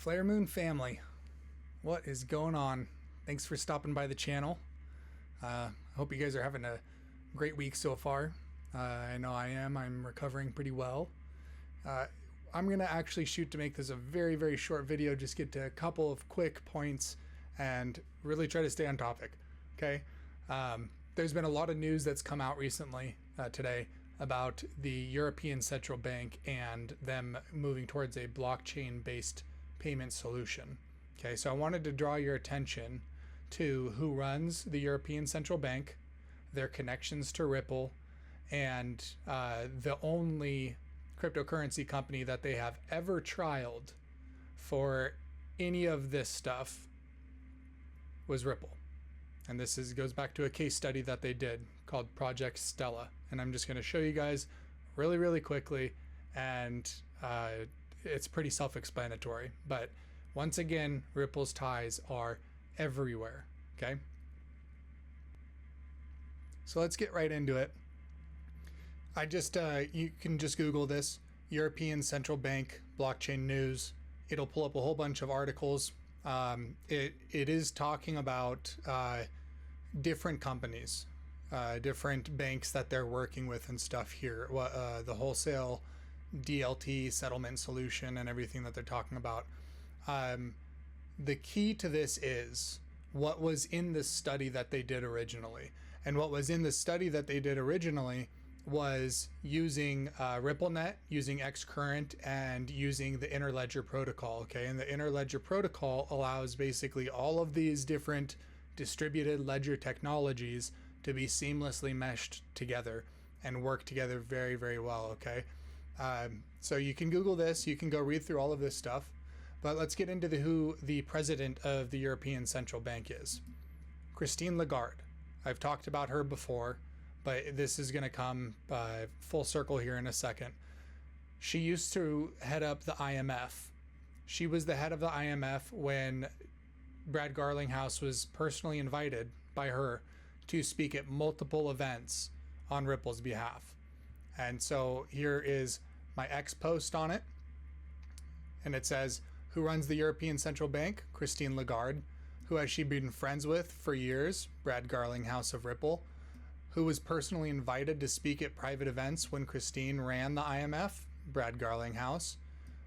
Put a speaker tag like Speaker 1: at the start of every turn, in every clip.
Speaker 1: Flare Moon family, what is going on? Thanks for stopping by the channel. I hope you guys are having a great week so far. I know I am. I'm recovering pretty well. I'm going to actually shoot to make this a very, very short video, just get to a couple of quick points and really try to stay on topic, okay? There's been a lot of news that's come out recently today about the European Central Bank and them moving towards a blockchain-based payment solution. Okay, so I wanted to draw your attention to who runs the European Central Bank, their connections to Ripple, and the only cryptocurrency company that they have ever trialed for any of this stuff was Ripple. And this goes back to a case study that they did called Project Stella. And I'm just going to show you guys really, really quickly. And it's pretty self-explanatory. But once again, Ripple's ties are everywhere. Okay. So let's get right into it. You can just Google this, European Central Bank blockchain news. It'll pull up a whole bunch of articles. It is talking about different companies, different banks that they're working with and stuff here. The wholesale DLT settlement solution and everything that they're talking about. The key to this is what was in the study that they did originally. And what was in the study that they did originally was using RippleNet, using Xcurrent, and using the Interledger Protocol. Okay, and the Interledger Protocol allows basically all of these different distributed ledger technologies to be seamlessly meshed together and work together very, very well. Okay, so you can Google this, you can go read through all of this stuff, but let's get into who the president of the European Central Bank is. Christine Lagarde. I've talked about her before, but this is going to come full circle here in a second. She used to head up the IMF. She was the head of the IMF when Brad Garlinghouse was personally invited by her to speak at multiple events on Ripple's behalf. And so here is my X post on it. And it says, who runs the European Central Bank? Christine Lagarde. Who has she been friends with for years? Brad Garlinghouse of Ripple. Who was personally invited to speak at private events when Christine ran the IMF? Brad Garlinghouse.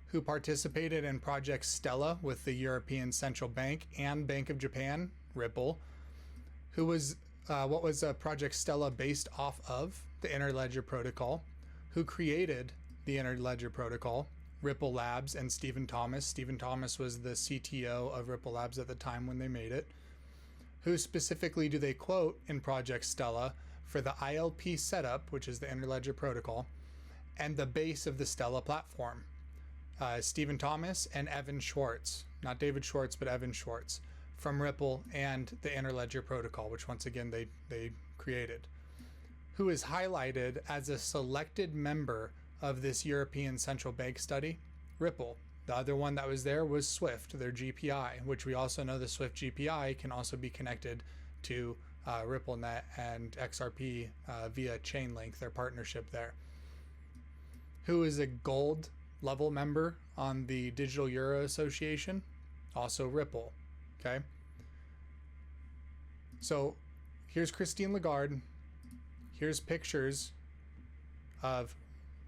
Speaker 1: Who participated in Project Stella with the European Central Bank and Bank of Japan? Ripple. Who was what was Project Stella based off of? The Interledger Protocol. Who created the Interledger Protocol? Ripple Labs and Stephen Thomas. Stephen Thomas was the CTO of Ripple Labs at the time when they made it. Who specifically do they quote in Project Stella for the ILP setup, which is the Interledger Protocol, and the base of the Stella platform? Stephen Thomas and Evan Schwartz, not David Schwartz, but Evan Schwartz from Ripple and the Interledger Protocol, which once again they created. Who is highlighted as a selected member of this European Central Bank study? Ripple. The other one that was there was Swift, their GPI, which we also know the Swift GPI can also be connected to RippleNet and XRP via Chainlink, their partnership there. Who is a gold level member on the Digital Euro Association? Also Ripple. Okay. So here's Christine Lagarde. Here's pictures of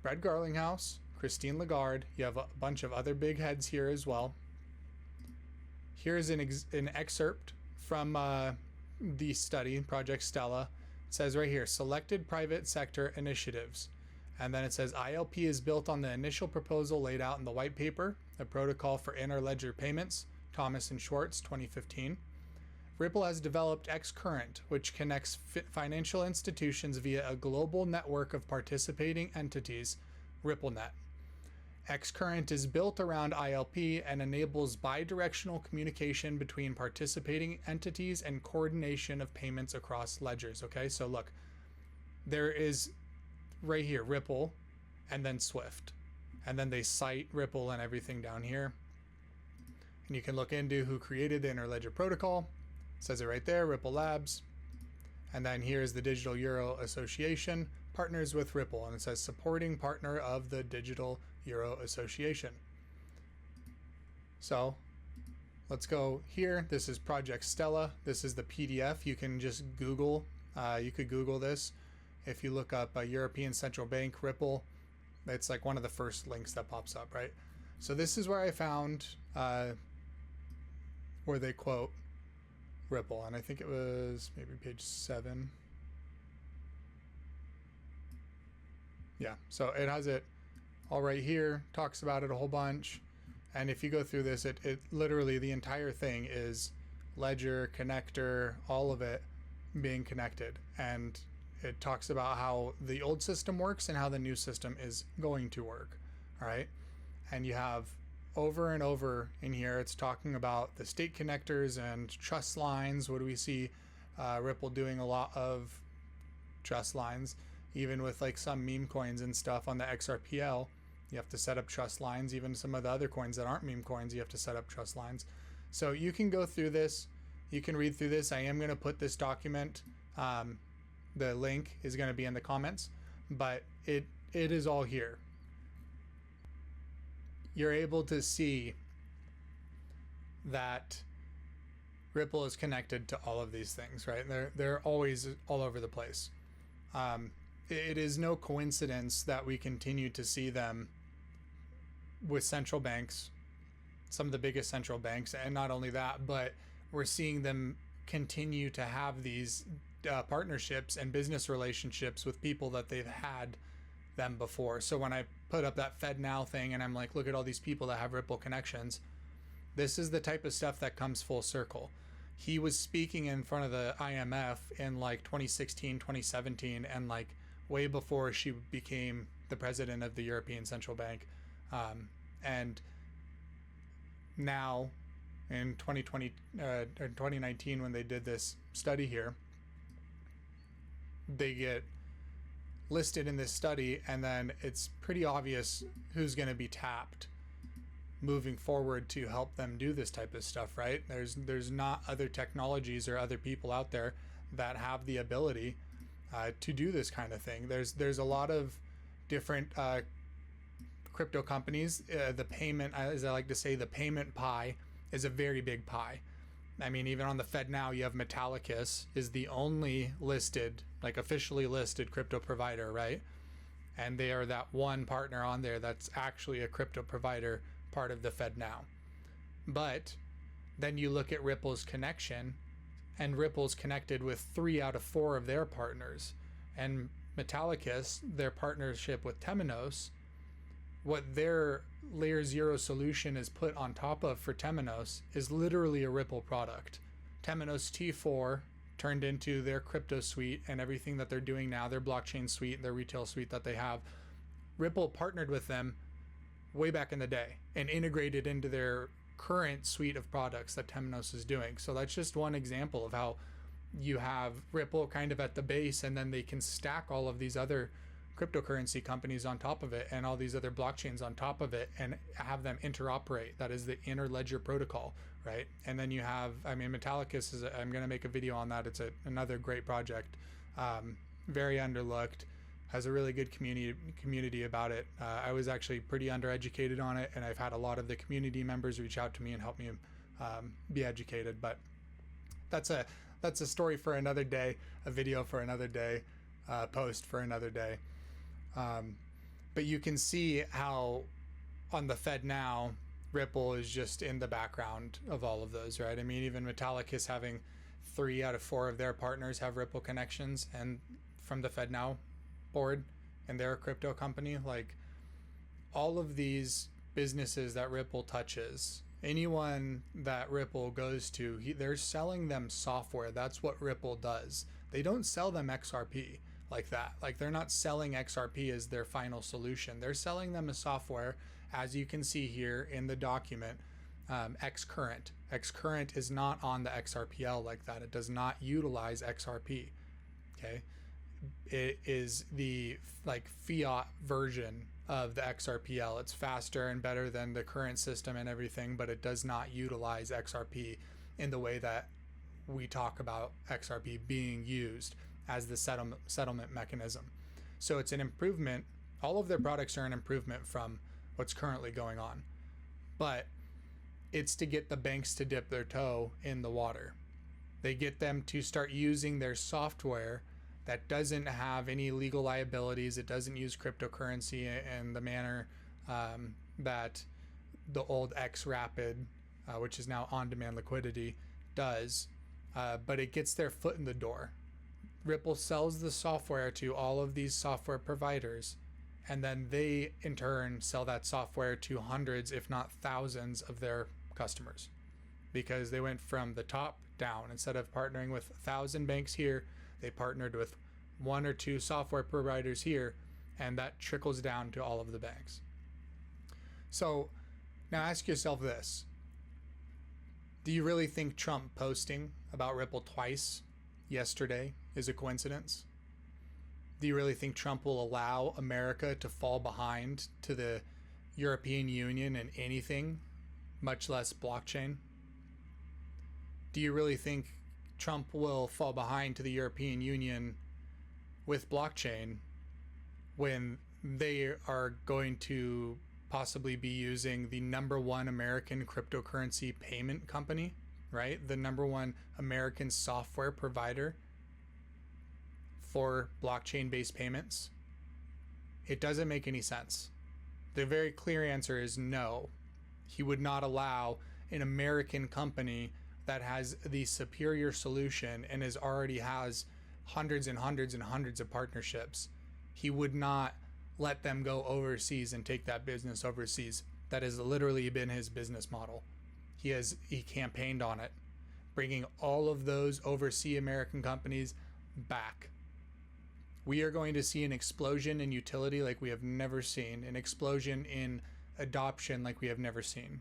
Speaker 1: Brad Garlinghouse, Christine Lagarde. You have a bunch of other big heads here as well. Here's an excerpt from the study, Project Stella. It says right here, selected private sector initiatives. And then it says ILP is built on the initial proposal laid out in the white paper, a protocol for interledger payments, Thomas and Schwartz, 2015. Ripple has developed Xcurrent, which connects financial institutions via a global network of participating entities, RippleNet. Xcurrent is built around ILP and enables bi-directional communication between participating entities and coordination of payments across ledgers. Okay, so look, there is right here, Ripple, and then Swift. And then they cite Ripple and everything down here. And you can look into who created the Interledger Protocol. It says it right there, Ripple Labs. And then here's the Digital Euro Association, partners with Ripple. And it says supporting partner of the Digital Euro Association. So let's go here. This is Project Stella. This is the PDF. You can just Google, you could Google this. If you look up European Central Bank Ripple, it's like one of the first links that pops up, right? So this is where I found where they quote Ripple, and I think it was maybe page 7. Yeah, so it has it all right here, talks about it a whole bunch. And if you go through this, it literally, the entire thing is ledger, connector, all of it being connected. And it talks about how the old system works and how the new system is going to work, all right? And you have over and over in here, it's talking about the state connectors and trust lines. What do we see? Ripple doing a lot of trust lines, even with like some meme coins and stuff on the XRPL. You have to set up trust lines. Even some of the other coins that aren't meme coins, you have to set up trust lines. So you can go through this. You can read through this. I am going to put this document. The link is going to be in the comments, but it is all here. You're able to see that Ripple is connected to all of these things, right? They're always all over the place. It is no coincidence that we continue to see them with central banks, some of the biggest central banks, and not only that, but we're seeing them continue to have these partnerships and business relationships with people that they've had them before. So when I put up that FedNow thing and I'm like, look at all these people that have Ripple connections, this is the type of stuff that comes full circle. He was speaking in front of the IMF in like 2016, 2017, and like way before she became the president of the European Central Bank. And now in 2020 or 2019, when they did this study here, they get listed in this study, and then it's pretty obvious who's going to be tapped moving forward to help them do this type of stuff, right? There's not other technologies or other people out there that have the ability to do this kind of thing. There's a lot of different crypto companies. The payment, as I like to say, the payment pie is a very big pie. I mean, even on the FedNow, you have Metallicus is the only listed, like officially listed crypto provider, right? And they are that one partner on there that's actually a crypto provider, part of the FedNow. But then you look at Ripple's connection, and Ripple's connected with 3 out of 4 of their partners. And Metallicus, their partnership with Temenos, what their layer 0 solution is put on top of for Temenos is literally a Ripple product. Temenos T4 turned into their crypto suite and everything that they're doing now, their blockchain suite, their retail suite that they have. Ripple partnered with them way back in the day and integrated into their current suite of products that Temenos is doing. So that's just one example of how you have Ripple kind of at the base, and then they can stack all of these other cryptocurrency companies on top of it and all these other blockchains on top of it and have them interoperate. That is the Interledger Protocol, right? And then you have, I mean, Metallicus is, I'm going to make a video on that. It's another great project, very underlooked, has a really good community about it. I was actually pretty undereducated on it, and I've had a lot of the community members reach out to me and help me be educated. But that's a story for another day, a video for another day, post for another day. But you can see how on the FedNow, Ripple is just in the background of all of those, right? I mean, even Metallicus having 3 out of 4 of their partners have Ripple connections, and from the FedNow board, and they're a crypto company. Like, all of these businesses that Ripple touches, anyone that Ripple goes to, they're selling them software. That's what Ripple does. They don't sell them XRP like that. Like, they're not selling XRP as their final solution. They're selling them a software, as you can see here in the document, Xcurrent. Xcurrent is not on the XRPL like that. It does not utilize XRP, okay? It is the like fiat version of the XRPL. It's faster and better than the current system and everything, but it does not utilize XRP in the way that we talk about XRP being used as the settlement mechanism. So it's an improvement. All of their products are an improvement from what's currently going on. But It's to get the banks to dip their toe in the water. They get them to start using their software that doesn't have any legal liabilities. It doesn't use cryptocurrency in the manner that the old XRapid, which is now on-demand liquidity, does. But it gets their foot in the door. Ripple sells the software to all of these software providers, and then they in turn sell that software to hundreds, if not thousands, of their customers, because they went from the top down. Instead of partnering with 1,000 banks here, they partnered with 1 or 2 software providers here, and that trickles down to all of the banks. So now ask yourself this: do you really think Trump posting about Ripple twice yesterday is a coincidence? Do you really think Trump will allow America to fall behind to the European Union in anything, much less blockchain? Do you really think Trump will fall behind to the European Union with blockchain when they are going to possibly be using the #1 American cryptocurrency payment company, right? The #1 American software provider for blockchain-based payments? It doesn't make any sense. The very clear answer is no. He would not allow an American company that has the superior solution and already has hundreds and hundreds and hundreds of partnerships. He would not let them go overseas and take that business overseas. That has literally been his business model. He campaigned on it, bringing all of those overseas American companies back. We are going to see an explosion in utility like we have never seen, an explosion in adoption like we have never seen.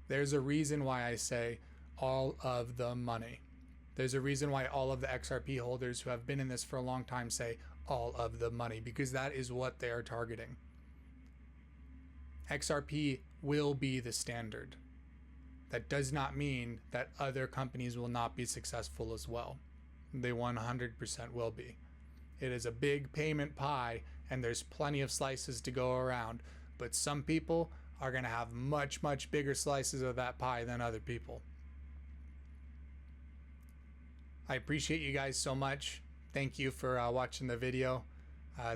Speaker 1: There's a reason why I say all of the money. There's a reason why all of the XRP holders who have been in this for a long time say all of the money, because that is what they are targeting. XRP will be the standard. That does not mean that other companies will not be successful as well. They 100% will be. It is a big payment pie, and there's plenty of slices to go around, but some people are going to have much, much bigger slices of that pie than other people. I appreciate you guys so much. Thank you for watching the video.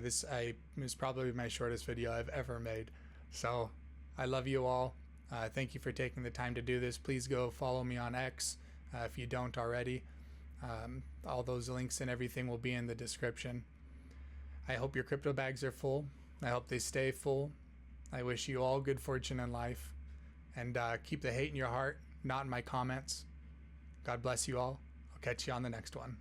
Speaker 1: This is probably my shortest video I've ever made. So I love you all. Thank you for taking the time to do this. Please go follow me on X if you don't already. All those links and everything will be in the description. I hope your crypto bags are full. I hope they stay full. I wish you all good fortune in life. And keep the hate in your heart, not in my comments. God bless you all. I'll catch you on the next one.